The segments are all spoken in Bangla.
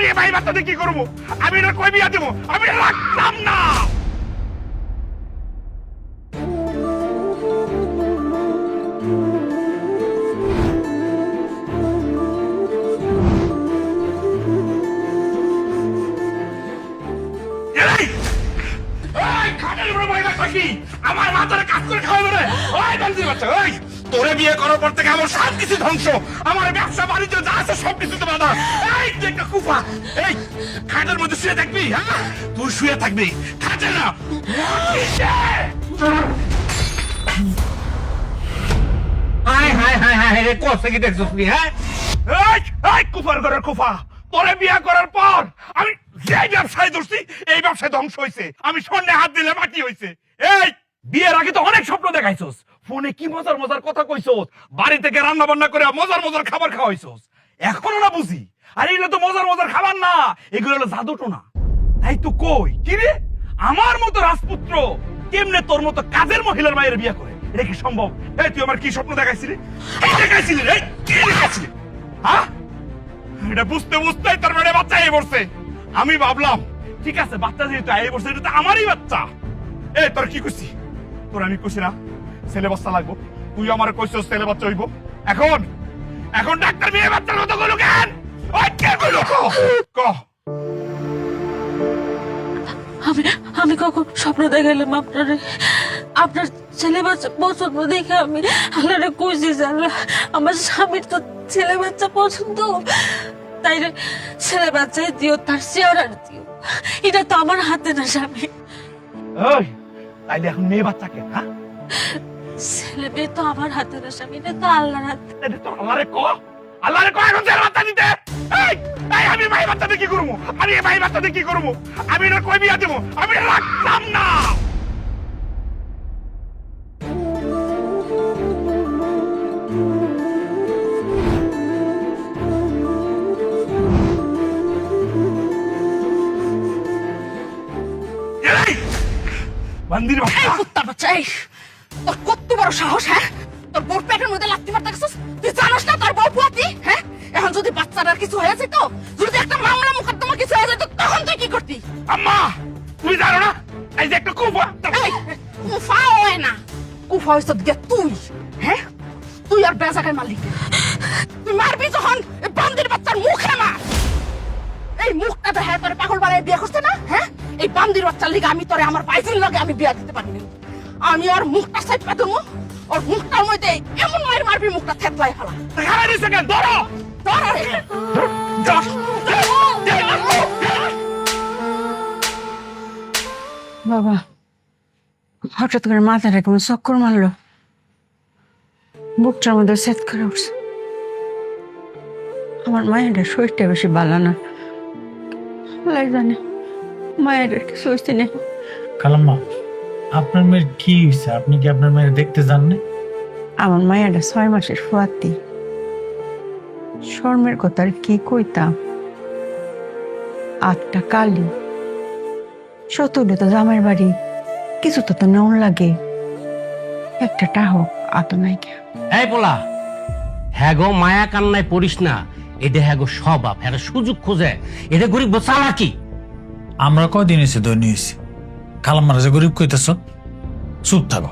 আমি এই ভাই বাচ্চাতে কি করবো? আমি এটা কই বিয়া দেবো? আমি রাখতাম না। আমার মাথায় কাজ করে খাওয়াবে রে। ওই বান্দির বাচ্চা, ওই তোরে বিয়ে করার পর থেকে আমার সব কিছু ধ্বংস, আমার ব্যবসা বাণিজ্য যা আছে সব কিছুতে বাধা। এই তুই একটা কুফা, এই খাটের মধ্যে শুয়ে থাকবি? হ্যাঁ, তুই শুয়ে থাকবি খাটে না। হায় হায় হায় হায় রে, কষ্ট কি দেখছিস তুই? হ্যাঁ, এই এই কুফার ঘরের কুফা, তোরে বিয়ে করার পর আমি যে ব্যবসায় ধরছি এই ব্যবসায় ধ্বংস হয়েছে। আমি স্বর্ণে হাত দিলে মাটি হয়েছে। এই বিয়ের আগে তো অনেক স্বপ্ন দেখাইছস, ফোনে কি মজার মজার কথা কইছস, বাড়ি থেকে রান্না বান্না করে মজার মজার খাবার খাওয়াইছস। এখনো না বুঝি? আরে এগুলো তো মজার মজার খাবার না, এগুলো হলো জাদুটো না। তাই তো কই কি রে, আমার মতো রাজপুত্র কেমনে তোর মতো কাজের মহিলার মায়ের বিয়ে করে? এটা কি সম্ভব? এই তুই আমার কি স্বপ্ন দেখাইছিলি? কি দেখাইছিলি রে? কি দেখাইছিলি? হ্যাঁ, এটা বুঝতে বুঝতেই তোর মেয়ে বাচ্চা এই বসছে। আমি ভাবলাম ঠিক আছে, বাচ্চা যেহেতু এই বসছে এটা তো আমারই বাচ্চা। এই তোর কি কইছি? তোর আমি কইছি না ছেলে বাচ্চা লাগবো, তুই আমার কইছিস ছেলে বাচ্চা হইব। এখন এখন ডাক্তার মেয়ে বাচ্চার মতো কইলো কেন? ওই কে কইলো? ক আমি আমি কখন স্বপ্ন দেখাইলাম আপনারে? আপনার ছেলে বাচ্চা পছন্দ দেখে আমি আল্লাহরে কইছি যে আল্লাহ আমার স্বামীর তো ছেলে বাচ্চা পছন্দ, তাই রে ছেলে বাচ্চাই দিও, তার চেহারা দিও। এটা তো আমার হাতে না স্বামী। ওই তাইলে এখন মেয়ে বাচ্চা কেন? হ্যাঁ, ছেলে মেয়ে তো আমার হাতে না স্বামী, এটা তো আল্লাহর হাতে। এটা তো আল্লাহরে ক, আল্লাহরে ক এখন ছেলে বাচ্চা দিতে। এই এই আমি ভাই বাচ্চাতে কি করবো? আমি এই ভাই বাচ্চাতে কি করবো? আমি এটা কই বিয়া দেবো? আমি এটা রাখতাম না। এই বান্দির এই বাচ্চা, কুত্তার বাচ্চা, এই তোর কত বড় সাহস? হ্যাঁ, তোর বউর পেটের মধ্যে লাগতে পারতে গেছিস? তুই জানোস না তোর বউ পুয়াতি? হ্যাঁ, এখন যদি বাচ্চাটার কিছু হয়ে যেত, যদি একটা মামলা মোকদ্দমা কিছু হয়ে যেত, তখন তুই কি করতি? আম্মা তুমি জানো না এই যে একটা কুফা? এই কুফা হয় না, কুফা হইছ গে তুই। হ্যাঁ, তুই আর বেজাকের মালিক। তুই মারবি যখন এই বান্দির বাচ্চার মুখে মার। এই মুখটা দেখে তোর পাগল বানায় বিয়ে করছে না? হ্যাঁ, এই বান্দির বাচ্চার লিগে আমি তোরে আমার বাইফিল লাগে আমি বিয়ে দিতে পারিনি। আমি আর মুখটা সাইড পা দেবো, ওর মুখটার মধ্যে এমন মায়ের মারবি মুখটা থেতলাই ফেলা। খারাপ দিছে কেন? ধরো ধর রে। বাবা হঠাৎ করে মাথাটা কেমন চক্কর মারলো, বুকটার মধ্যে সেট করে উঠছে। আমার মায়ের শরীরটা বেশি ভালো না, লাই জানে মায়ের কিছু হয়েছে না। খালাম্মা, আপনার মেয়ের কি হয়েছে? আপনি কি আপনার মেয়ের দেখতে যান না? আমার মায়ের 6 মাসের ফুয়াতি, শর্মের কথা আর কি কইতাম। আটটা কালি সতলে তো জামাইয়ের বাড়ি, কিছু তো তো নেওয়ার লাগে, একটা টাহ আত নাই কে। এই পোলা, হ্যাঁ গো মায়া কান্নায় পড়িস না। এটা হ্যাঁ গো স্বভাব, হ্যাঁ সুযোগ খোঁজে। এটা গরিব চালাকি। আমরা কয়দিন এসে ধনী হয়েছি, খালাম্মারা যে গরিব কইতেছ? চুপ থাকো।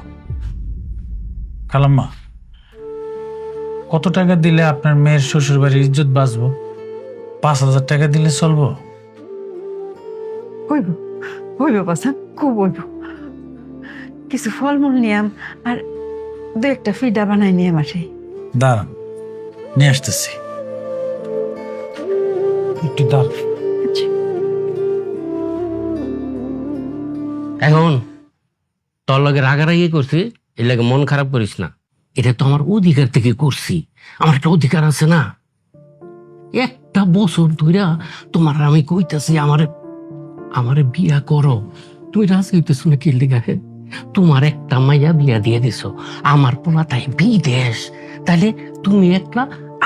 খালাম্মা, কত টাকা দিলে আপনার মেয়ের শ্বশুর বাড়ির ইজ্জত বাঁচবো? 5,000 টাকা দিলে চলবো? হইব হইব বাসান, খুব হইব। কিছু ফলমূল নিয়াম আর 2-1টা ফিডা বানাই নিয়ে মাসে। দাঁড়ান, নিয়ে আসতেছি। একটু দাঁড়ান। এখন তোর লগে রাগারাগি করছি, এর লাগে মন খারাপ করিস না। এটা তো আমার অধিকার থেকে করছি, আমার একটা অধিকার আছে না? একটা বছর ধইরা তোমার আমি কইতাছি আমারে বিয়া করো, তুই রাজি হইতেছ না কি লিগা? তোমার একটা মাইয়া বিয়া দিয়ে দিছো, আমার পোলা তাই বিদেশ, তাহলে তুমি একলা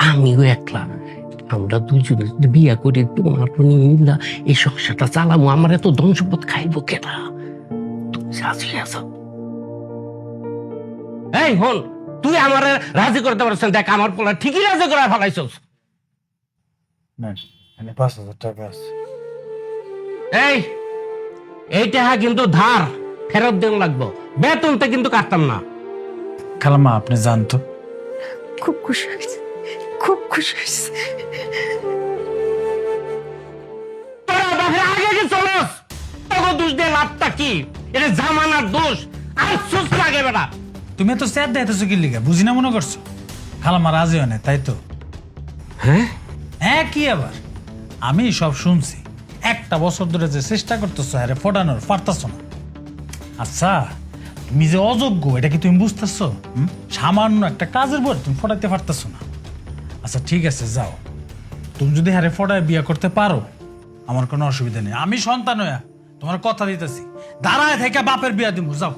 আমিও একলা, আমরা দুইজনে যদি বিয়া করি তোমার মিল্লা এই সংসারটা চালামো। আমার এত ধন সম্পদ খাইবো কেনা? তুমি রাজি আছো? এই হন, তুই আমার রাজি করতে পারছ? দেখ আমার পোলা ঠিকই রাজি করে ফেলাইছস। না মানে 5,000 টাকা আছে। এই টাকা কিন্তু ধার, ফেরত দেন লাগবো, বেতনটা কিন্তু কাটতাম না। খালাম্মা আপনি জানতো খুব খুশি হয়েছে, খুব খুশি হয়েছে। তোরা বাপের আগে যে চলস, তোকে দোষ দিয়ে লাভটা কি? এটা জামানার দোষ, আফসোস লাগে বেটা। তুমি তো স্যার দেখাইতেছো কি লিগা, বুঝি না মনে করছো? খালাম্মা রাজি হয় না তাই তো? হ্যাঁ হ্যাঁ কি আবার, আমি সব শুনছি। একটা বছর ধরে যে চেষ্টা করতেছো আরে ফোটানোর পারতেছো না। আচ্ছা তুমি যে অযোগ্য এটা কি তুমি বুঝতেছো? সামান্য একটা কাজের পর তুমি ফটাইতে পারতেছো না। আচ্ছা ঠিক আছে যাও, তুমি যদি হারে ফটায় বিয়ে করতে পারো আমার কোনো অসুবিধা নেই। আমি সন্তান হইয়া তোমার কথা দিতেছি, দাঁড়ায় থেকে বাপের বিয়া দিব, যাও।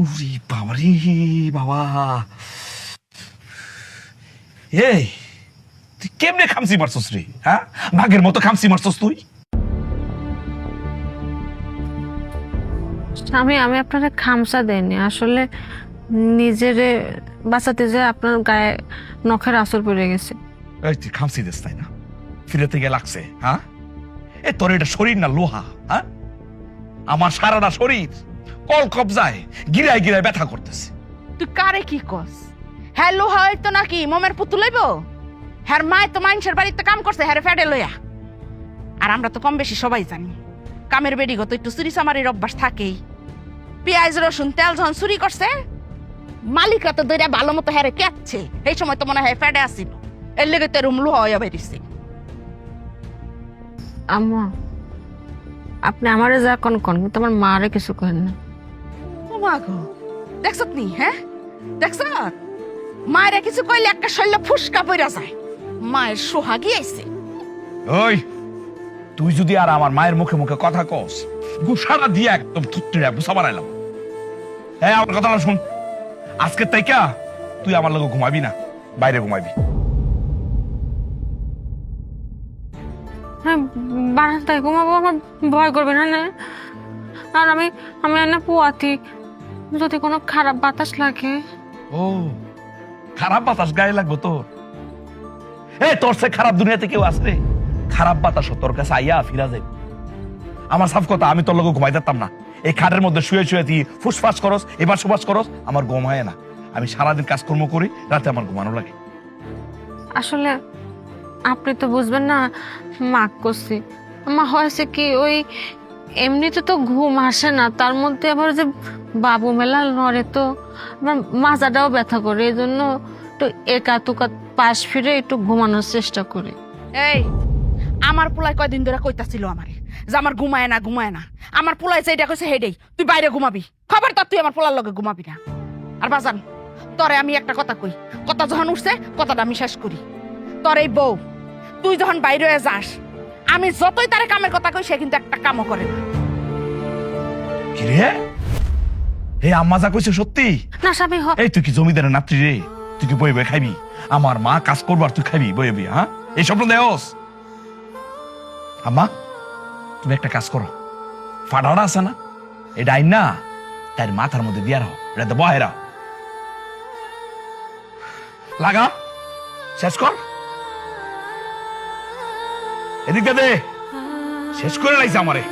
উরি বাবারি বাবা, এই তুই কেমনে খামসি মারছস রে? হ্যাঁ, বাঘের মতো খামসি মারছস তুই। আমি আপনাকে খামসা দেয়নি, আসলে নিজেরে বাঁচাতে যে আপনার গায়ে নখের আসর পড়ে গেছে। এই তুই খামসি দিস তাই না? ফিরেতে গিয়ে লাগছে। হ্যাঁ, এ তোর এটা শরীর না লোহা? হ্যাঁ, আমার সারাটা শরীর কল কবজায় গিরায় গিরায় ব্যথা করতেছে। তুই কারে কি কস? হ্যাঁ লোহা হইতো নাকি মোমের পুতুল লইব? হ্যার মায় তো মানুষের বাড়িতে কাম করছে হ্যারে ফেডে লইয়া। আর আমরা তো কম বেশি সবাই জানি কামের বেডিগত একটু চুরি চামারির অভ্যাস থাকেই। পেঁয়াজ রসুন তেল যখন চুরি করছে, মালিকরা তো দইরা ভালো মতো হ্যারে কেটছে, এই সময় তো মনে হয় ফেডে আসিল, এর লেগে তো রুম লোহা হইয়া বেরিয়েছে। আম্মা আপনি আমারে যা কোন কিন্তু আমার মারে কিছু করেন না। ও মা গো, দেখছত নি? হ্যাঁ দেখছত, মায়েরা কিছু কইলে একটা শৈল ফুসকা পইরা যায়। মায়ের সোহাগী আইছে। ওই তুই যদি আর আমার মায়ের মুখে মুখে কথা কস, গুসারা দিয়ে একদম থুত্রে বুসা বানাইলাম। হ্যাঁ, আমার কথাটা শুন, আজকে তাইকা তুই আমার লগে ঘুমাবি না, বাইরে ঘুমাবি। হ্যাঁ বারান্দায় ঘুমাবো, আমার ভয় করবে না না? আর আমি এনে পোয়াতি, যদি কোনো খারাপ বাতাস লাগে। ও, খারাপ বাতাস গায়ে লাগবো তোর? এই তোর সে খারাপ দুনিয়াতে কেউ আসবে? খারাপ বাতাস তোর কাছে আইয়া ফিরা যায়। আমার সাফ কথা, আমি তোর লগে ঘুমাই যেতাম না। এই খাটের মধ্যে শুয়ে শুয়ে তুই ফুসফাস করস, এবার সুবাস করস, আমার ঘুম হয় না। আমি সারাদিন কাজকর্ম করি, রাতে আমার ঘুমানো লাগে। আসলে আপনি তো বুঝবেন না, মাক করছি। আমার হয়েছে কি, ওই এমনিতে তো ঘুম আসে না, তার মধ্যে আবার যে বাবু মেলা নড়ে, তো আমার মাজাটাও ব্যথা করে, এই জন্য একটু একা তুকা পাশ ফিরে একটু ঘুমানোর চেষ্টা করি। এই আমার পোলায় কয়দিন ধরে কইতাছিল আমারে যে আমার ঘুমায় না ঘুমায় না। আমার পোলায় যেটা কইছে হেডেই, তুই বাইরে ঘুমাবি, খবরদার তুই আমার পোলার লগে ঘুমাবি না। আর বাজান, তরে আমি একটা কথা কই, কথা যখন উঠছে কথাটা আমি শেষ করি। তোর এই বউ, তুই যখন বাইরে হয়ে যাস, আমি যতই তারে কামের কথা কই, সে কিন্তু একটা কামও করে না। কি রে? হে আম্মা যা কইছে সত্যি? না স্বামী এই তুই কি জমিদারের নাত্রী রে? তুই কি বই বই খাইবি? আমার মা কাজ করবো আর তুই খাইবি বই বই? হ্যাঁ, এই স্বপ্ন দেওস? আম্মা তুমি একটা কাজ করো, ফাটাটা আছে না, এটা আইন না তার মাথার মধ্যে দিয়া রাখো, এটা বহে রাখো, লাগা, শেষ কর। এদিকে দে, শেষ করে লাইছে আমারে।